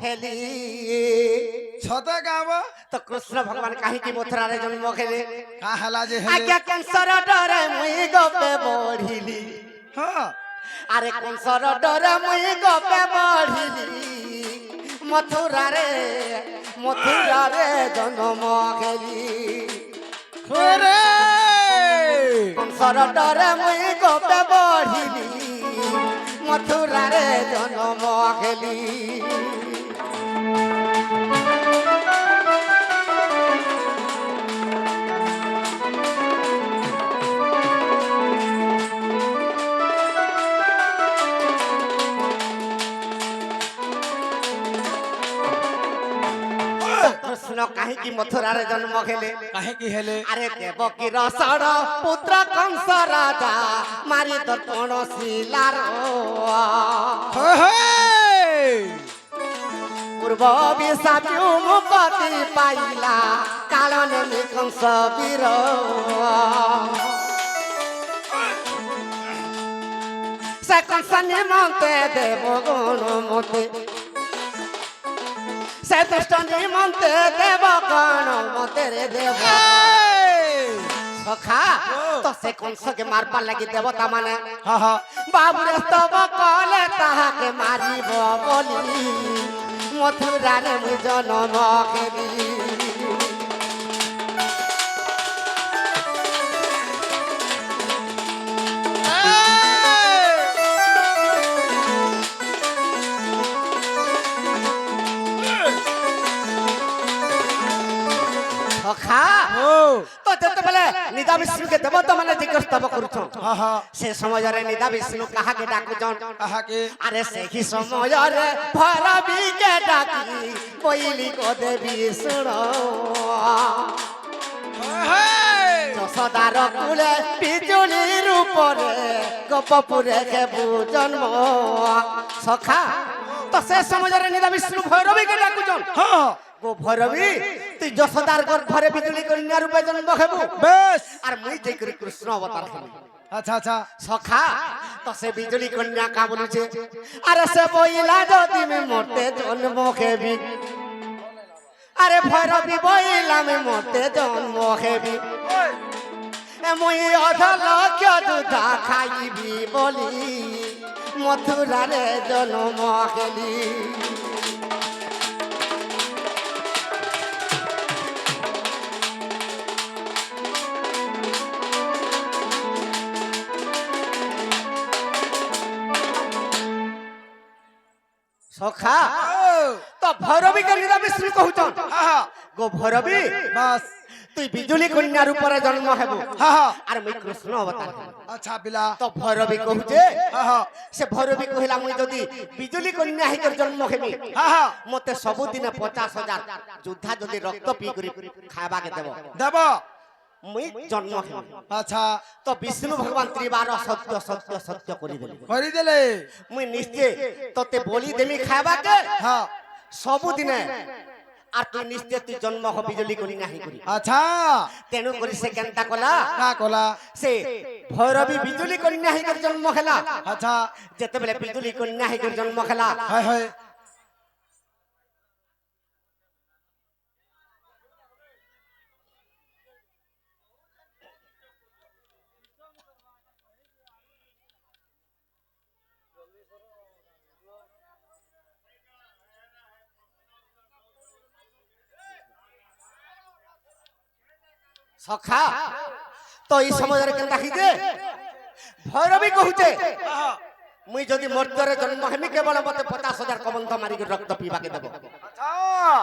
হেলি ছতে গাব তো কৃষ্ণ ভগবান কাহিকি মথুরারে জন্ম খেলে কাহলা যে হেলে আজ্ঞা ক্যান্সার ডরে মুই গপে বঢ়িলি হ্যাঁ আরে ক্যান্সার ডরে মুই গপে বঢ়িলি মথুরারে জন্ম খেলি ওরে ক্যান্সার ডরে মুই গপে বঢ়িলি মথুরারে জন্ম খেলি কৃষ্ণ কাহিকি মথুরারে জন্ম খেলে কাহিকি হেলে আরে দেবকীর ষড় পুত্র কংস রাজা মারি দর্পণ শিলার পূর্ব বিশাচু মুকতি পাইলা কালনে কংস বীর সে কংস নিমন্তে দেবগণ মতে সে দুষ্ট নিমন্তে দেবগণ মতে রে দেব সখা তো সে কংসকে মারবার লাগি দেবতা মানে হ্যাঁ হ্যাঁ বাবুরে স্তব কলে তাহাকে মারিব বলি মথুরারে মুই জন্ম খেলি সখা ও তো যেতেবেলে নিদা বিষ্ণুকে দেবতা মানে জিজ্ঞাসা করুছ হ্যাঁ হ্যাঁ সে সমୟରେ নিদা বিষ্ণু কাহাকে ডাকুছন কাহাকে আরে সেই সমୟରେ ভরবিকে ডাকি কইলি গো দেবী শুণ যশোদার কুলে বিজুলির উপরে গোপপুরে খেবু জন্ম সখা তো সে সমୟରେ নিদা বিষ্ণু ভৈরবীকে ডাকুছন হ্যাঁ গো ভৈরবী তুই যশোদার ঘরে বিজুলি কন্যা রূপে জন্ম খেবু বেশ আর মুই যাই করি কৃষ্ণ অবতার খেলি আচ্ছা আচ্ছা সখা তো সে বিজুলি কন্যা কা বলুছে আরে সে বইলা যদি মে মরতে জন্ম খেবি আরে ভৈরবী বইলা মে মরতে জন্ম খেবি মুই অধ লক্ষ দুধা খাইবি বলি মথুরারে জন্ম খেলি সখা তো ভৈরবীকে নিদা বিষ্ণু কহুছন হ্যাঁ গো ভৈরবী বাস তুই বিজুলি কন্যার উপরে জন্ম হেবু হ্যাঁ আর মুই কৃষ্ণ অবতার হেবু। আচ্ছা বিলা তো ভৈরবী কহুছে হ্যাঁ সে ভৈরবী কহিলা মুই যদি বিজুলি কন্যা হইকর জন্ম হেবি হ্যাঁ মতে ସବୁଦିନେ 50,000 যোদ্ধা যদি রক্ত পি করি খাইবাকে দেব দেব মুই জন্ম হেবি আচ্ছা তো বিষ্ণু ভগবান ত্রিবার সত্য সত্য সত্য করি দেলি করি দেলে মুই নিশ্চয় তোতে বলি দেমি খাইবাকে হ্যাঁ ସବୁଦିନେ আর তুই নিশ্চয় তুই জন্ম হ বিজুলি করি নাহি করি আচ্ছা তেণু করি সে কেনতা কলা কা কলা সে ভৈরবী বিজুলি কন্যা হিকর জন্ম খেলা আচ্ছা যেতেবেলে বিজুলি কন্যা হিকর জন্ম খেলা হয় হয় সখা তো এই সময়ের কেনতা হিজে ভৈরবী কহুছে মুই যদি মর্ত্যরে জন্ম হেমি কেবল মতে 50,000 কবন্ধ মারি রক্ত পিবাকে দেব আচ্ছা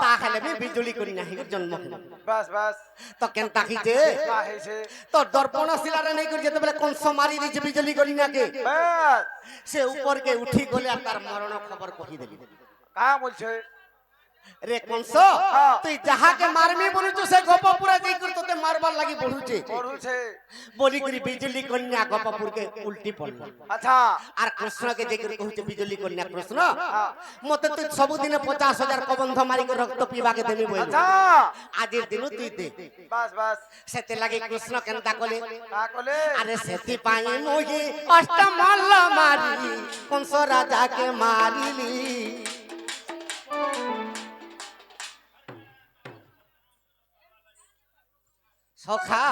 তাহলে আমি বিজুলি করি না হিকর জন্ম হেমি বাস বাস তো কেনতা হিজে কা হেছে তো দর্পণ শিলারে নেই করে যেতেবেলে কংস মারি দিছে বিজুলি করি নাকে বাস সে উপরকে উঠি গলে আর তার মরণ খবর কহি দেলি কা বলছে রে কংস তুই যাহাকে মারবি বলুছু সে গোপপুরে যাই করে তোতে মারবার লাগি বলুছে পড়ুছে বলি করি বিজুলি কন্যা গোপপুরকে উল্টি পড়ল আচ্ছা আর কৃষ্ণকে যাই করে কহুছে বিজুলি কন্যা কৃষ্ণ মতে তুই ସବୁদিনে 50,000 কবন্ধ মারি করে রক্ত পিবাকে দেবি বলি আচ্ছা আজির দিন তুই দে বাস বাস সেতে লাগি কৃষ্ণ কেনতা কলে কা কলে আরে সেতি পাই মুহি অষ্টমল্ল মারি কংস রাজাকে মারিলি সখা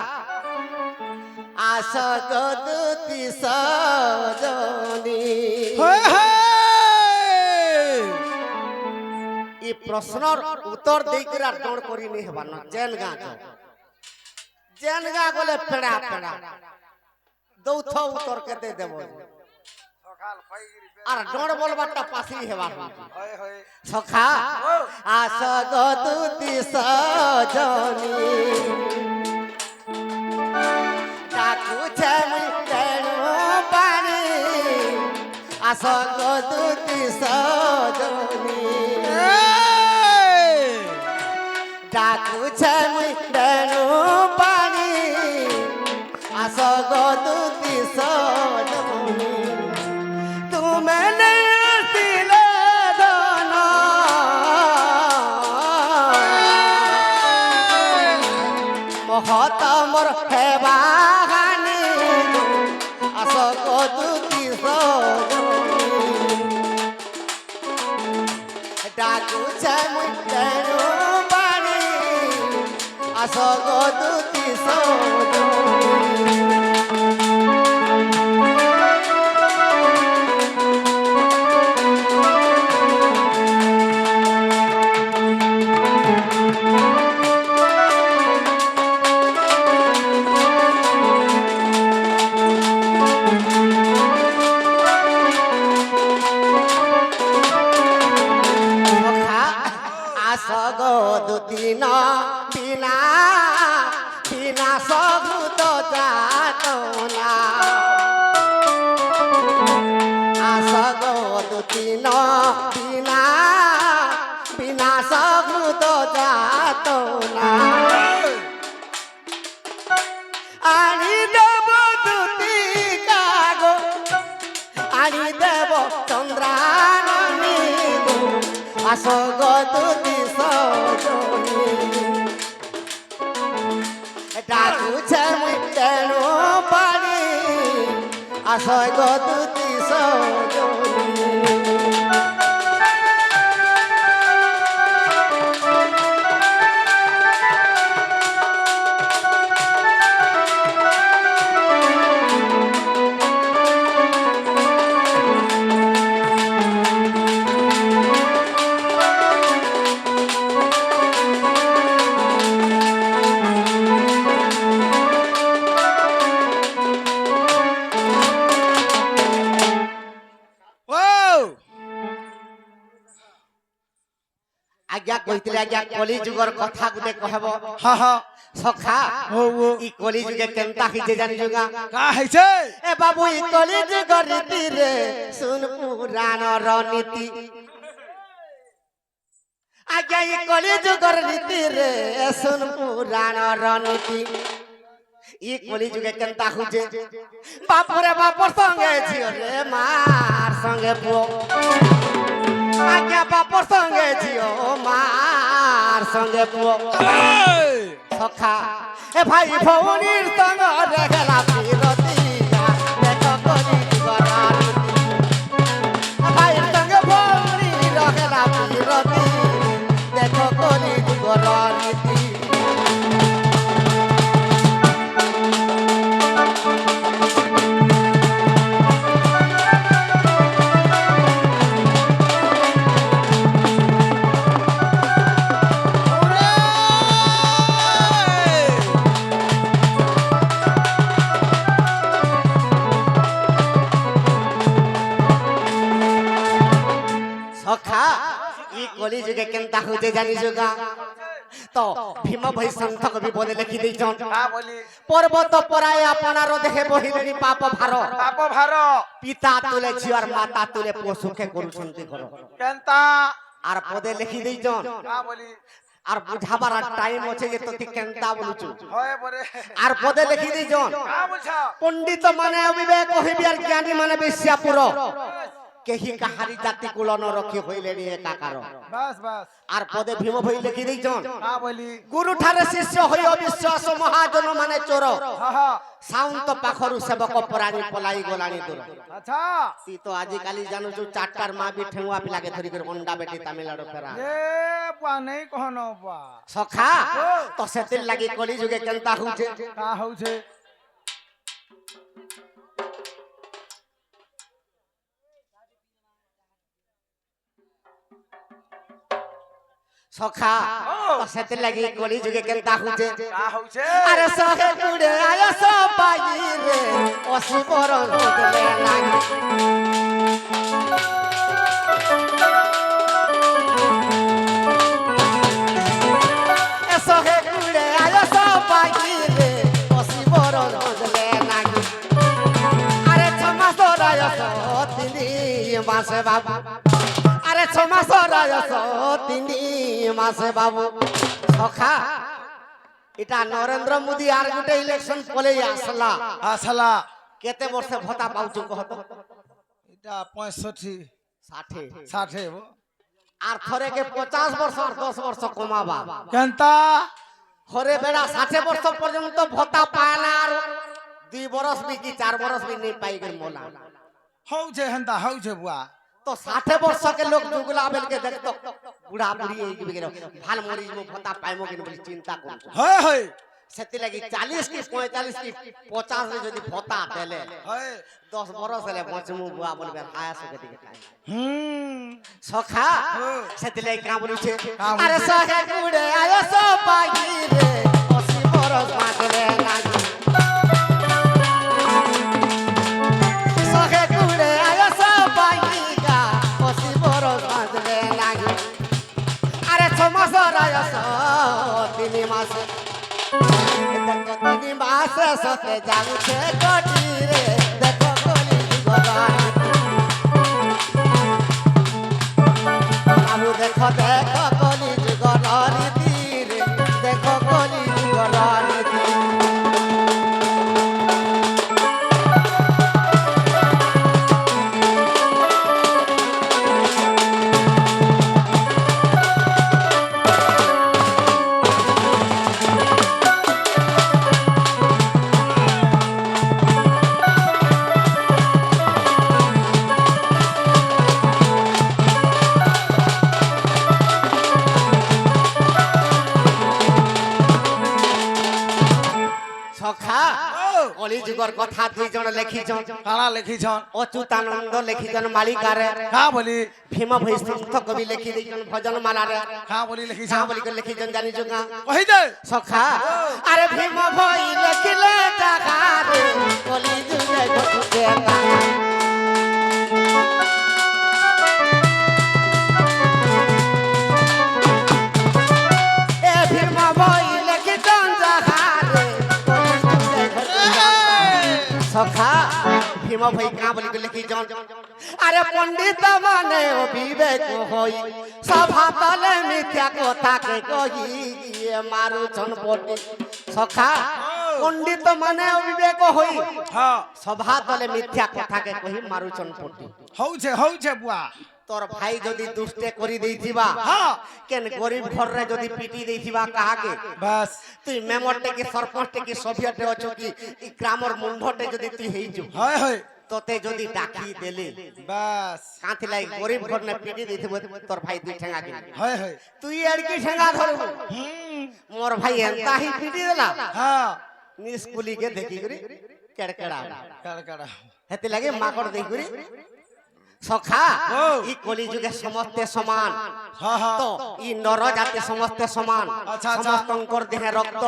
আস গদুতি সজনী এই প্রশ্নর উত্তর দেইকিরা ডর করি নি হবার না জেন গা গলে পেড়া পেড়া দৌথ উত্তর কেতে দেব সকাল পাইগিরি আর ডর বলবারটা পাশি হেবার হয় হয় সখা আস গদুতি সজনী ডাকুছে মুই তেণু পানি আস গদুতি সজনী ডাকুছে মুই তেণু পানি আস গদুতি সজনী তুমি নেই আসিলে ধন মহত মোর হেবা হানি আস গদুতি সজনী ডাকুছে মুই তেণু পানি আস গদুতি সজনী দুদিন বিনা বিনা সবুত যাত না আস গো দুদিন বিনা বিনা সবুত যাত না আনি দেব দুতি কাগো আনি দেব চন্দ্রানী গো আস গো দুতি সজনী ডাকুছে মুই তেণু পানি আস গো দুতি সজনী আজ্ঞা কইতলে আজ্ঞা কলি যুগর কথা গুটে কহব হা হা সখা ও ই কলি যুগে কেনতা হিজে জানি যুগা কা হইছে এ বাবু ই কলি যুগর রীতি রে শুন পুরাণর নীতি আজ্ঞা ই কলি যুগর রীতি রে শুন পুরাণর নীতি ই কলি যুগে কেনতা হুজে বাপুরে বাপর সঙ্গে ঝিও রে মার সঙ্গে পুও আজ্ঞা বাপর সঙ্গে ঝিও মার সঙ্গে পুও সখা এ ভাই ভৌনির সঙ্গ রেখেলা পিরতিয়া দেখো কলি যুগর রীতি ভাই সঙ্গে ভৌনি রেখেলা পিরতি দেখো কলি যুগর রীতি সখা ই কলি যুগে কেনতা হইতে জানি যুগা তো ভীম ভাই সন্থ কবি বলে লিখি দেইছন কা বলি পর্বত পরায় আপনার দেহে বহিলেনি পাপ ভার পাপ ভার পিতা তুলে ঝিওর মাতা তুলে পশুকে করুছন্তি ঘর কেনতা আর পদে লিখি দেইছন কা বলি আর বুঝাবার টাইম আছে যে তুই কেনতা বলুছু হয় পরে আর পদে লিখি দেইছন কা বুঝা পণ্ডিত মানে অবিবেক কহিবি আর জ্ঞানী মানে বেশ্যাপুর কেহি কাহারি জাতি কুলন রক্ষী হইলে নি একাকার বাস বাস আর পদে ভীম ভাই লিখি দেইছন কা বলি গুরু ঠারে শিষ্য হই অবিশ্বাস মহাজন মানে চোর হা হা সাউন্ত পাখরু সেবক পরাণী পলাই গলানি দূর আচ্ছা তুই তো আজিকালি জানুছু চারটার মা বি ঠেঙ্গুয়া পিলাকে ধরি করে অন্ডা বেটি তামিলনাড়ু ফেরা এ বুয়া নেই কহন বুয়া সখা তো সেতির লাগি কলি যুগে কেনতা হউছে কা হউছে সখা তো সেতির লাগি কলি যুগে কেনতা হউছে কা হউছে আরে সহে কুড়ে আয় সবাই রে অসুবর হদলে লাগি এ সহে কুড়ে আয় সবাই রে অসুবর হদলে লাগি আরে ছমাস রায় তিনি মাসে বাবু আরে ছমাস রায় তিনি মাসে বাবু সখা এটা নরেন্দ্র মোদি আর গোটে ইলেকশন পলে আসলা আসলা কেতে বর্ষে ভত্তা পাউଛୁ কহত এটা 65 60 60 আর থরে কে 50 বর্ষ আর 10 বর্ষ কমাবা কেনতা হরে বেড়া 60 বর্ষ পর্যন্ত ভত্তা পায় না আর 2 বরস বি কি 4 বরস বি নেই পাই গই মোলা হউছে হেনতা হউছে বুয়া তো 60 বর্ষ के लोग जुगला बेल के देखतो बुढ़ा बुढ़ी এই গেল ভাল মরিব ভত্তা পাইমো কিনা বলি চিন্তা করছো হয় হয় সেতি লাগি 40 কি 45 কি 50 রে যদি ভত্তা দেলে হয় 10 বরস হলে বচমু বুয়া বলবে হায়া সকে দিকে সখা হ্যাঁ। সেতি লাগি কা বলুছে কা বলুছে? আরে সখা কুড়ে আয় সবাই রে 80 বরস বাঁচলে লাগি সখা কুড়ে আয় সবাই গা 80 বরস বাঁচলে লাগি আরে 6 মাস রায় 3 মাস তিনি মাসে সতে যাচ্ছে কটি রে দেখো কলি ভগবান বাবু দেখো দেখো কলি যুগর রীতি রে দেখো কলি যুগর রীতি সখা কলি যুগর কথা দুই জন লেখিছন কালা লিখিছন অচ্যুতানন্দ লেখিছন মালিকারে কা বলি ভীম বৈষ্ণব কবি লেখি দিয়েছেন ভজন মালারে কা বলি সা লিখিছন বলি করে লেখিছন জানিছো না কই দে সখা আরে ভীম ভই লেখিলে জাগারে কলি যুগে ঘটে না এ ভীম ভই লেখিছন জাগারে কলি যুগে ঘটে না সখা ভীম ভই কা বলি করে লেখিছন আরে পণ্ডিত মানে ও বিবেক হই সভা তলে মিথ্যা কথাকে কহি গিয়ে মারুছন পটি সখা পণ্ডিত মানে ও বিবেক হই হ্যাঁ সভা তলে মিথ্যা কথাকে কহি মারুছন পটি হউছে বুয়া তোর ভাই যদি দুষ্টে করি দেইছিবা হ্যাঁ কেন গরিব ঘরে যদি পিটি দেইছিবা কাহাকে বাস তুই মেমরটে কি সরপঞ্চটে কি সভিয়টে অছ কি এই গ্রামর মুন্ডটে যদি তুই হেইছু হয় হয় তোতে যদি ডাকি দেলে বাস কাঁথি লাই গরিব ঘর না পিটি দিথিব তোর ভাই দুই ঠেঙ্গা কিনে হয় হয় তুই আর কি ঠেঙ্গা ধরবু মোর ভাই এন্তা হি পিটি দেলা হ্যাঁ নিস্কুলি কে দেখি করি কেড়কেড়া কাড়া হেতে লাগে মাকড় দেখি করি সখা ও। ই কলি যুগে সমস্তে সমান হ্যাঁ হ্যাঁ তো ই নর জাতি সমস্তে সমান আচ্ছা, আচ্ছা। সমস্তঙ্কর দেহে রক্ত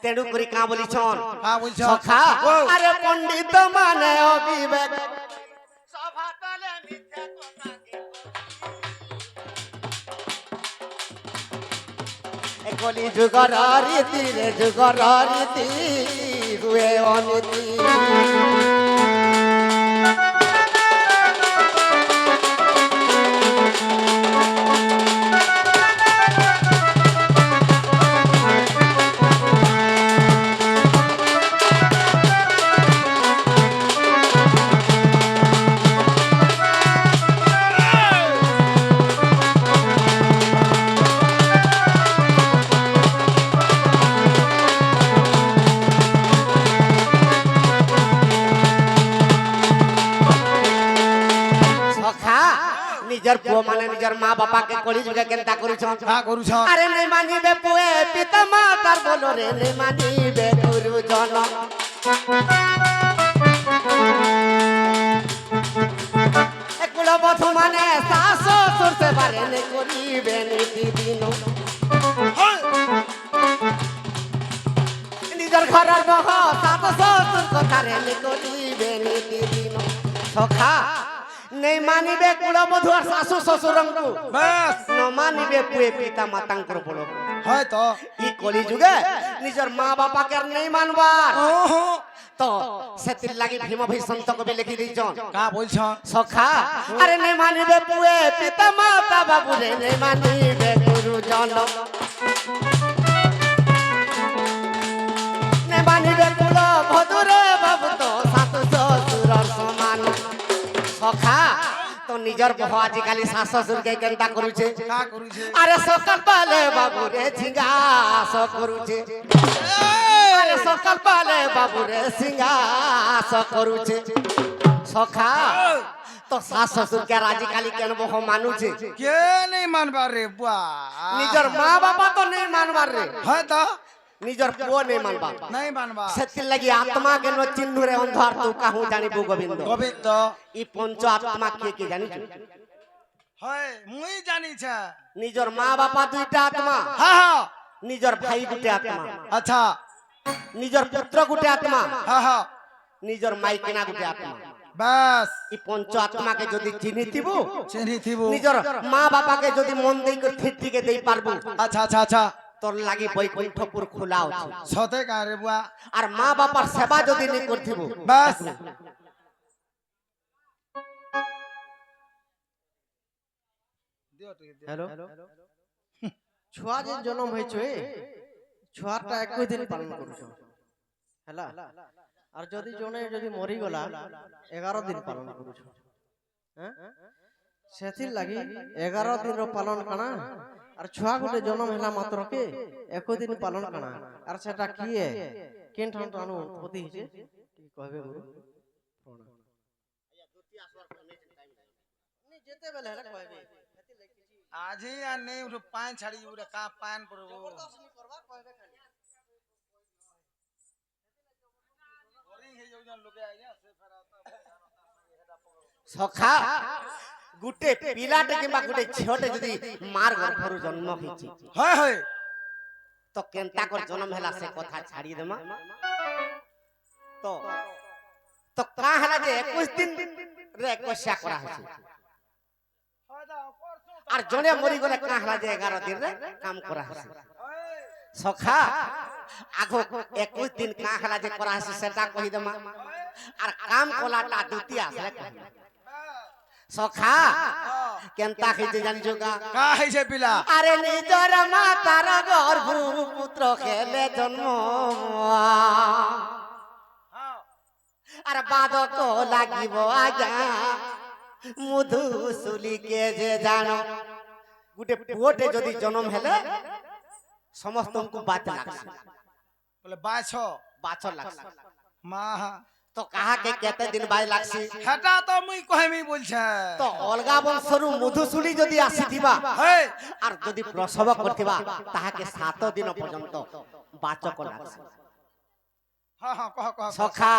তেণু করি কা বলিছন কা বলছন? সখা ও। আরে পণ্ডিত মানে অবিবেক সভা তলে মিথ্যা কথাকে এ কলি যুগর রীতি রে যুগর রীতি হুয়ে অনীতি নিজের মা বাপাকে কলি যুগে কেনতা করিছন কা করুছ আরে নেই মানিবে পুয়ে পিতা মাতার বলো রে নেই মানিবে গুরুজন কুল বধু মানে শাশ শ্বশুর সেবারে নে করিবে নীতিদিন নিজের ঘরের বহ শাশ শ্বশুর কথারে নে করিবে নীতিদিন সখা নেই মানিবে কুল বধু আর শাশু শ্বশুরଙ୍କୁ বাস ন মানিবে পুয়ে পিতা মাতাঙ্কর বলো হয় তো ই কলি যুগে নিজের মা বাপাকে নেই মানবার ওহো তো সেতির লাগি ভীম ভীষন্ত কবি লিখি দিছন কা বলছ সখা আরে নেই মানিবে পুয়ে পিতা মাতা বাবু রে নেই মানিবে গুরুজন নেই মানিবে কুল বধুরে বাবু তো শাশু শ্বশুর সমান সখা তো নিজের বহ আজিকালি শাশ শ্বশুরকে কেনতা করুছে কা করুছে আরে সকাল পালে বাবু রে ঝিঙ্গাস করুছে আরে সকাল পালে বাবু রে সিঙ্গাস করুছে সখা তো শাশ শ্বশুরকে আর আজিকালি কেন বহ মানুছে কে নেই মানবার রে বুয়া নিজের মা বাবা তো নেই মানবার রে হয় তো নিজের পুও নেই মানবার নাই মানবা সেতির লাগি আত্মা কেন চিহ্ন রে অন্ধার তু কাহু জানিবু গোবিন্দ গোবিন্দ ই পঞ্চ আত্মা কে জানিছ হয় মুই জানিছে নিজের মা বাবা দুইটা আত্মা হ্যাঁ হ্যাঁ নিজের ভাই গুটে আত্মা আচ্ছা নিজের পুত্র গুটে আত্মা হ্যাঁ হ্যাঁ নিজের মাইকেনা গুটে আত্মা বাস এই পঞ্চ আত্মাকে যদি চিহ্নিতিব চিনি থিব নিজের মা বাবাকে যদি মন দেই করে ঠিকঠিকে দেই পারবো আচ্ছা আচ্ছা আচ্ছা তোর লাগি বৈকুণ্ঠপুর খোলা আছে সতে কা রে বুয়া আর মা বাবার সেবা যদি নি করথিব বাস হ্যালো ছুয়া যে জন্ম হয়েছে ছুয়াটা একই দিন পালন করছ হেলা আর যদি জনে যদি মরি গলা 11 দিন পালন করছ হ্যাঁ সেথির লাগি 11 দিন পালন কানা আর ছুয়া গুটে জন্ম হেলা মাত্র কে একই দিন পালন কানা আর সেটা কি কেন ঠান টানু পতি হিছে কি কইবে গুরু নি যেতে বেলে হেলা কইবে আজি আর নেই উঠো পান ছাড়ি উঠে কা পান পড়বো সখা গুটে পিলাটে কিংবা গুটে ঝিওটে যদি মার গর্ভরু জন্ম হইছি হয় হয় তো কেনতা কর জন্ম হেলা সে কথা ছাড়ি দেমা তো তো কা হেলা যে 21 দিন রে কষা করা হইছে আর জনে মরি গলে কা হেলা যে 11 দিন রে কাম করা হইছে সখা আগো 21 দিন কা হেলা যে করা হইছে সেটা কই দেমা আর কাম কলাটা দ্বিতীয় আসলে কই সখা কেনতা হইছে জানিছো কা কা হইছে পিলা আরে নিজর মাতার গর্ভ পুত্র খেলে জন্ম আর বাদক লাগিব আজ্ঞা মধু সুলিকে যে জানো গুটে পুয়টে যদি জন্ম হেলে সমস্তଙ୍କୁ বাচ লাগছে বলে বাছ বাছ লাগছে মা তো কাহাকে কেতে দিন বাই লাগছে হেটা তো মুই কহেমি বলছে তো অলগা বংশরু মধুসূলি যদি আসিথিবা হেই আর যদি প্রসব করথিবা তাহাকে 7 দিন পর্যন্ত বাচক লাগছে হ্যাঁ হ্যাঁ কহ কহ সখা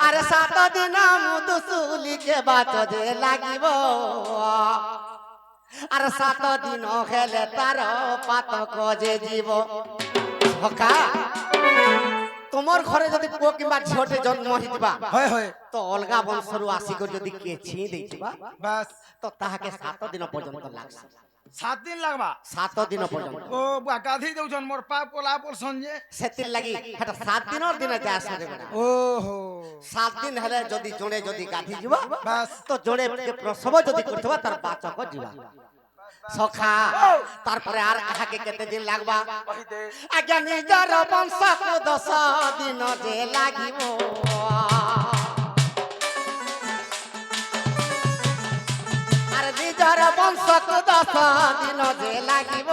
আরে 7 দিন মধুসূলিকে বাচ যে লাগিব আর 7 দিন হেলে তার পাতক যে জীব সখা তোমার ঘরে যদি পুଅ কিংবা ঝিଅଟେ জন্ମ ହେଇଥିବା হয় হয় ତ ଅଲଗା ବଂଶରୁ ଆସିକି ଯଦି କିଏ ଛିଁ ଦେଇଥିବା বাস ତ ତାହାକେ 7 ଦିନ ପର୍ଯ୍ୟନ୍ତ ଲାଗସି 7 দিন লাগবা 7 ଦିନ ପର୍ଯ୍ୟନ୍ତ ও বুয়া গাধি দেউছন মোর পাপ কোলা পড়ছন যে ସେଥିର ଲାଗି ହେଟା 7 ଦିନର ଦିନ ଯାଏ ଆସରେ ବେଟା ওহো 7 ଦିନ ହେଲେ ଯଦି ଜଣେ ଯଦି ଗାଧି ଯିବ বাস ତ ଜଣେ ପ୍ରସବ ଯଦି କରିଥିବା ତାର ବାଚକ ଯିବା সখা তারপরে আর কাহাকে কেতে দিন লাগবা কহি দে আজ্ঞা নিজর বংশকু 10 দিন যে লাগিব আর নিজর বংশকু 10 দিন যে লাগিব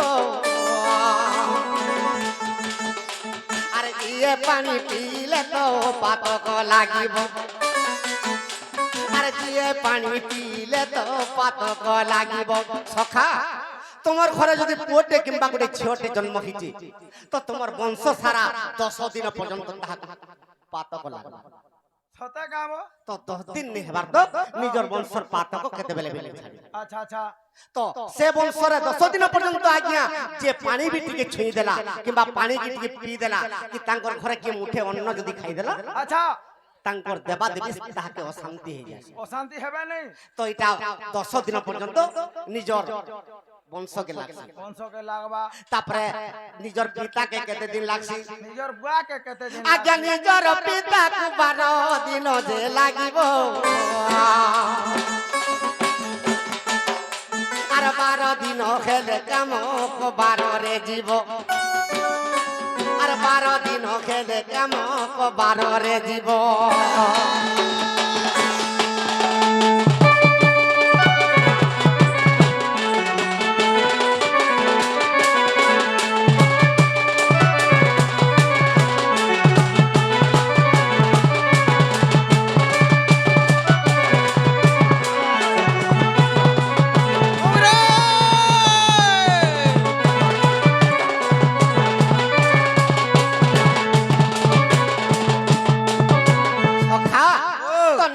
আর ইয়ে পানি পিলে তো পাতক লাগিব আর ইয়ে পানি পিলে ছুঁইলে তো পাতক লাগিব সখা তোমার ঘরে যদি পুଅଟେ কিংবা গোটে ঝিଅଟେ জন্ম ହେଇଛି তো তোমার বংশ সারা 10 দিন পর্যন্ত তাহাকে পাতক লাগবে সতে গাব তো 10 দিন নি হেবার তো নিজর বংশর পাতক কেতেবেলে বেলে ছাড়ি আচ্ছা আচ্ছা তো সে বংশরে 10 দিন পর্যন্ত আজ্ঞা যে পানি বি টিকে ছুঁই দেলা কিংবা পানি কি টিকে পি দেলা কি তাঙ্কর ঘরে কি মুঠে অন্ন যদি খাই দেলা আচ্ছা তাঙ্কর দেবা দেবী তাহাকে অশান্তি হয়ে যায় অশান্তি হবে নাই তো এটা 10 দিন পর্যন্ত নিজর বংশকে লাগছে বংশকে লাগবা তারপরে নিজর পিতাকে কেতে দিন লাগছে নিজর বুয়াকে কেতে দিন আজ্ঞা নিজর পিতাকে 12 দিন যে লাগিব আর 12 দিন খেলে কাম 12 রে জীব আর 12 দিন খেলে কাম 12 রে জীব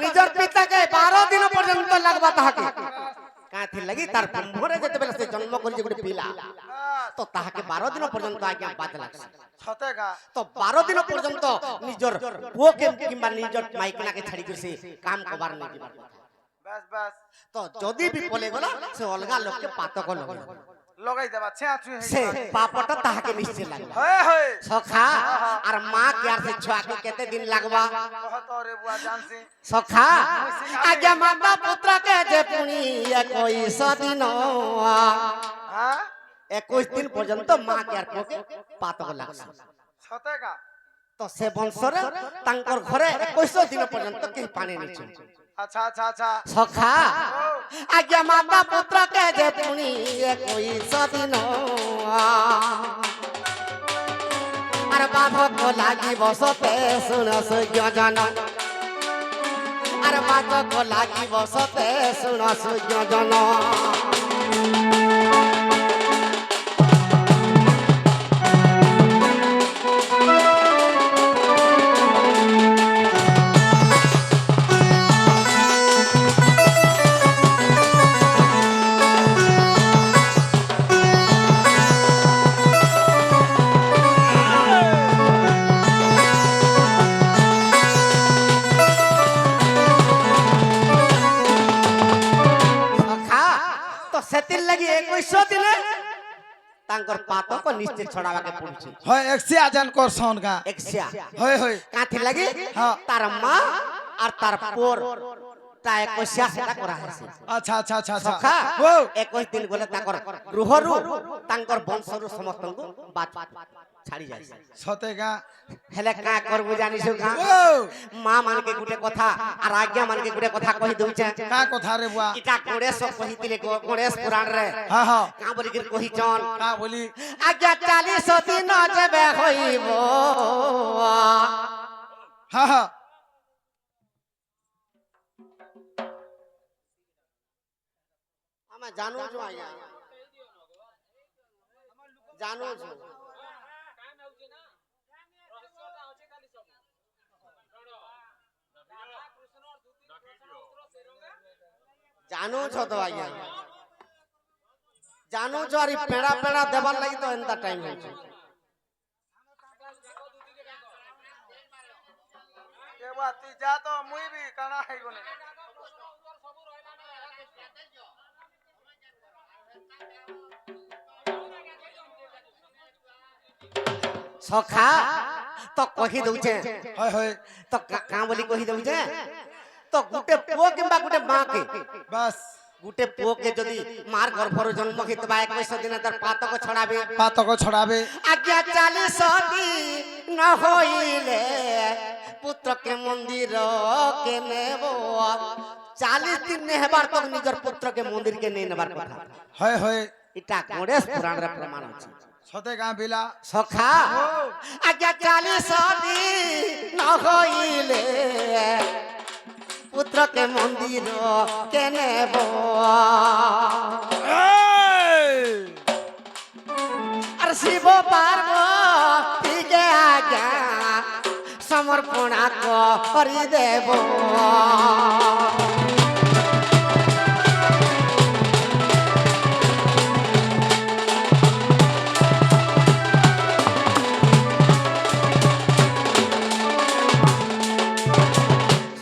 নিজর পিতাকে 12 দিন পর্যন্ত লাগবা তাহাকে কাঁথি লাগি তার ব্রহ্মরে যেতে বেলা সে জন্ম করেছে গোটে পিলা তো তাহাকে 12 দিন পর্যন্ত আজ্ঞা বাদ লাগছে সতে গা তো 12 দিন পর্যন্ত নিজর পুଅকে কিংবা নিজর মাইকনাকে ছাড়ি করে সে কাম কবার নাই দিবার কথা বাস বাস তো যদি বি পলে গলা সে অলগা লোককে পাতক লগাই লগাই দেবা ছেঁ ছুঁ সে পাপটা তাহাকে নিশ্চয় লাগবে হয়ে হয়ে সখা আর মা কে আর সে ছুয়াকে কেতে দিন লাগবা কহত রে বুয়া জানছি সখা আজ্ঞা মাতা পুত্রকে যে পুনি 21 দিন হ্যাঁ 21 দিন পর্যন্ত মা কে আর পুকে পাতক লাগছে সতে গা তো সে বংশরে তাঙ্কর ঘরে 21 দিন পর্যন্ত কি পানি নিছে আচ্ছা আচ্ছা আচ্ছা সখা আজ্ঞা মাতা পুত্রকে যে পুনি 21 দিন আর বাধক লাগিব সতে শুন সূর্য জন আর বাধক লাগিব সতে শুন সূর্য জন সেতির লাগি 21 দিনে তাঙ্কর পাতক নিশ্চয় ছড়াবাকে পড়ছে হয় 100 আজান কর সন গা 100 হয় হয় কাঁথি লাগি হ্যাঁ। তার মা আর তার পোর তা 21 সেটা করা হয়েছে আচ্ছা আচ্ছা আচ্ছা আচ্ছা সখা ও 21 দিন গলে তাঙ্কর গৃহরু তাঙ্কর বংশরু সমস্তଙ୍କୁ বাদ ছাড়ি যায় সতে গা হেলে কা করবো জানিস কা ও মা মানকে গুটে কথা আর আজ্ঞা মানকে গুটে কথা কহি দউছে কা কথা রে বুয়া ইটা গণেশ কহিতিলে গণেশ পুরাণ রে হ্যাঁ হ্যাঁ কা বলি কি কহিছন কা বলি আজ্ঞা 40 দিন যেবে হইব হ্যাঁ হ্যাঁ আমি জানো છો আজ্ঞা জানো છો জানো છો তো আজ্ঞা জানো છો আর পেড়া পেড়া দেবার লাগি তো এন্তা টাইম হইছে এ বুয়া তুই যা তো মুই বি কানা হাই গনে সখা তো কহি দউছে হয় হয় তো কা বলি কহি দউছে তো গুটে পুଅ কিংবা গুটে মা কে বাস গুটে পুଅ কে যদি মার গর্ভর জন্ম হিতবা 21 দিনে তার পাতক ছড়াবে পাতক ছড়াবে আজ্ঞা 40 দিন হইলে পুত্রকে মন্দির কে নেব 40 দিন নেবার তো নিজের পুত্রকে মন্দির কে নিয়ে নেবার কথা হয় হয় এটা গণেশ পুরাণ রে প্রমাণ আছে সতে গা বিলা সখা আজ্ঞা 40 দিন হইলে পুত্রকে মন্দির কে নেব আর শিব পার্বতীকে আজ্ঞা সমর্পণা করি দেব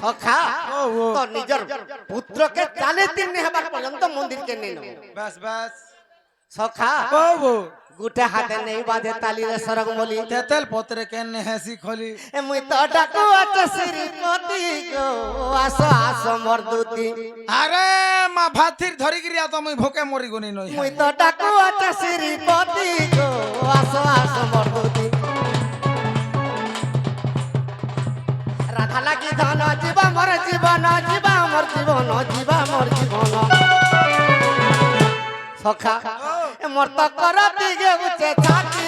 সখা তো নিজের পুত্রকে 40 দিন হেবার পর্যন্ত মন্দিরকে নেই নেব বাস বাস সখা বাবু গুটে হাতে নেই বাজে তালিরে সরগ বলি তেতেল পত্রে কেন হেসি খলি মুই তো ডাকু আছে শ্রীপতি গো আসো আসো মোর দুতি আরে মা ভাতির ধরি গিয়া তো মুই ভোকে মরি গনি নই মুই তো ডাকু আছে শ্রীপতি গো আসো আসো মোর দুতি রাধা লাগি ধন জীবা মোর জীবন জীবা মোর জীবন জীবা মোর জীবন সখা মোর তো করতি গে উচে ছাতি